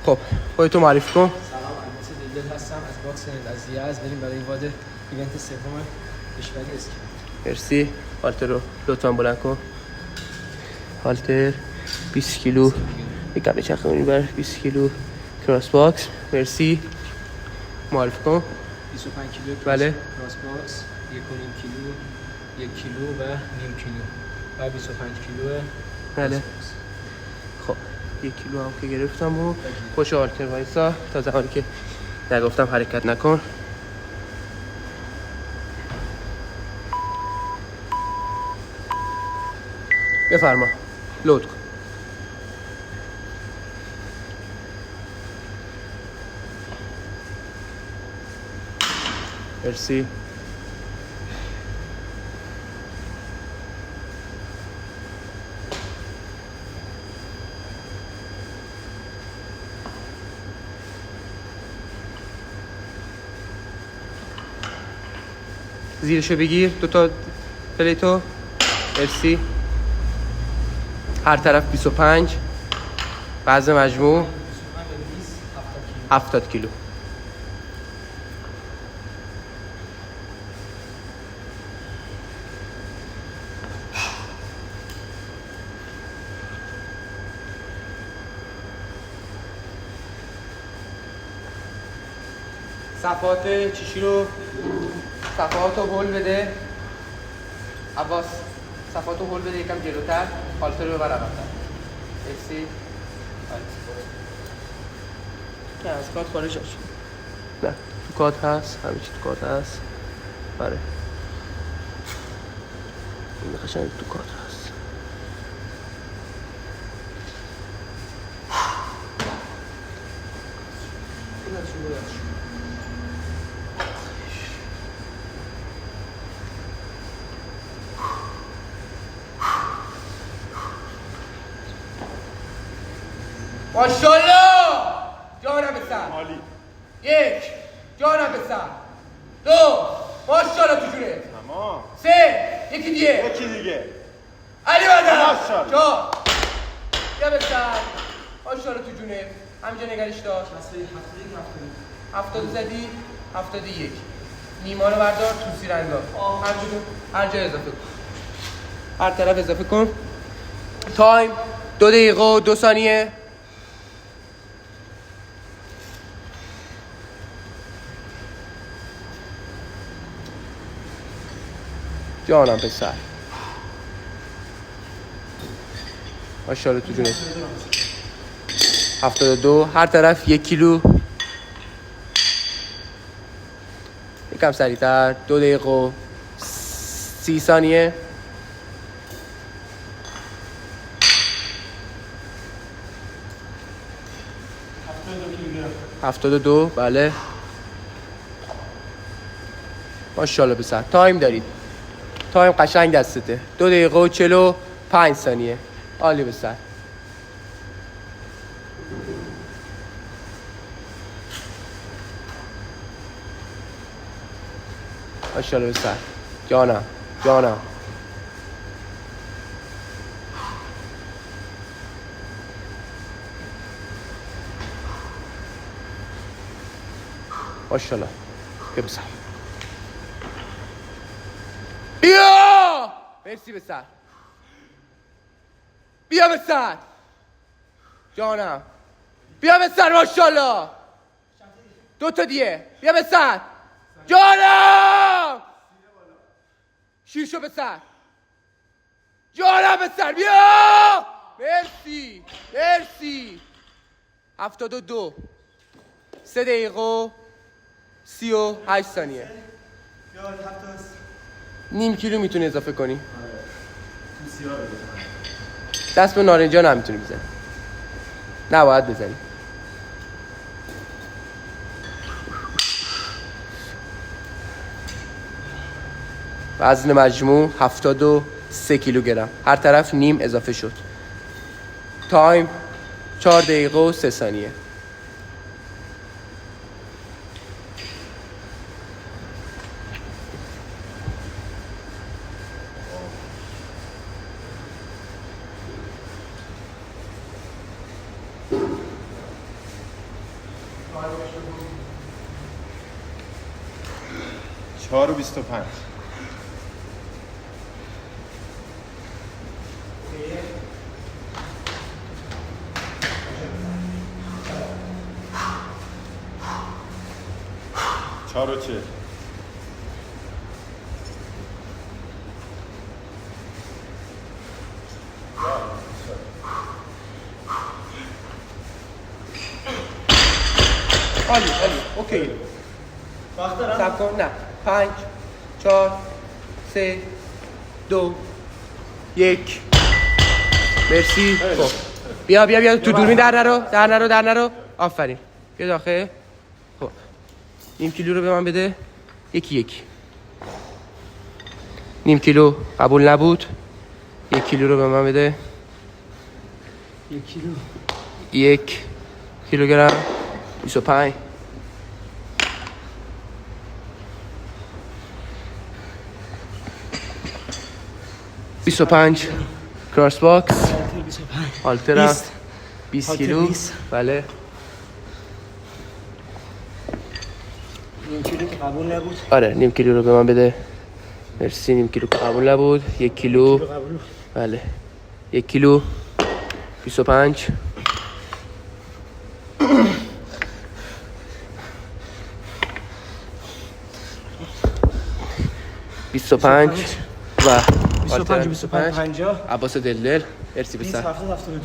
خب خودتو معرفی کن. سلام، علیرضا دلدل هستم از باکس از یزد. بریم برای واد ایونت سوم کشوری اسکی. مرسی. هالتر رو لطفا بلند کن. هالتر 20 کیلو یکم بچرخونی بر 20 کیلو کراس باکس. مرسی. معرفی کن. 25 کیلو بله. کراس باکس، 1.5 کیلو، 1 کیلو و نیم کیلو و 25 کیلو. بله. خب 1 کیلو هم که گرفتم و پشت هالتر وایسا تا زمانی که نگفتم حرکت نکن. بفرما لود کن. مرسی. زیرشو بگیر، دوتا پلیتو. مرسی. هر طرف 25. وزن مجموع 70 کیلو. صفحات چیشی رو صفحات رو هول بده. عباس صفحات رو هول بده یکم جلوتر. هالتر رو ببر عقب‌تر. مرسی. که از کات خارج نشی. نه تو کات هست، همه چی تو کات هست. بله این قشنگ تو کات هست. ماشاءالله. جانم بسر. عالی. 1 جانم بسر. 2 ماشاءالله تو جونت. تمام. 3 یکی دیگه. یکی دیگه. علی بدر. ماشاءالله. جا بیا بسر. ماشاءالله تو جونت. همینجا نگرش داشت. 70 زدی. 71. نیما رو بردار تو سیرنگا. هر جا اضافه کن. هر طرف اضافه کن. تایم 2 دقیقه و 2 ثانیه. جانم پسر. ماشاءالله تو جونت. 72. هر طرف 1 کیلو. یکم سریعتر. 2 دقیقه و 30 ثانیه. هفتاد و دو. بله ماشاءالله پسر. تایم دارید. تایم قشنگ دستته. 2 دقیقه و 45 ثانیه. عالی پسر. ماشاءالله پسر. جانم جانم. ماشاءالله. بیا پسر. بیا. مرسی پسر. بیا پسر. جانم. بیا پسر. ماشاءالله. 2 تا دیگه. بیا پسر. جانم. شیرشو پسر. جانم پسر. بیا. مرسی. مرسی. 72. 3 دقیقه و 38 ثانیه. نیم کیلو میتونی اضافه کنی. دست به نارنجا نمیتونی بزنی. نباید بزنی. وزن مجموع 73 کیلوگرم. هر طرف نیم اضافه شد. تایم 4 دقیقه و 3 ثانیه. چهار و 25. چهار و 40. عالی اوکی. صبر کن. نه 5 4 3 2 1. مرسی. خب بیا تو دوربین در نرو. آفرین. بیا داخل. خب نیم کیلو رو به من بده. یکی نیم کیلو قبول نبود. 1 کیلو رو به من بده. 1 کیلو 1 کیلوگرم 25. کراس باکس 25 آلترا 20 کیلو. بله نیم کیلو که قبول نبود. آره نیم کیلو رو به من بده. مرسی. نیم کیلو که قبول نبود. 1 کیلو قبول. بله 1 کیلو 25. و 25 50 عباس دلدل. مرسی 20 بسر. 70 72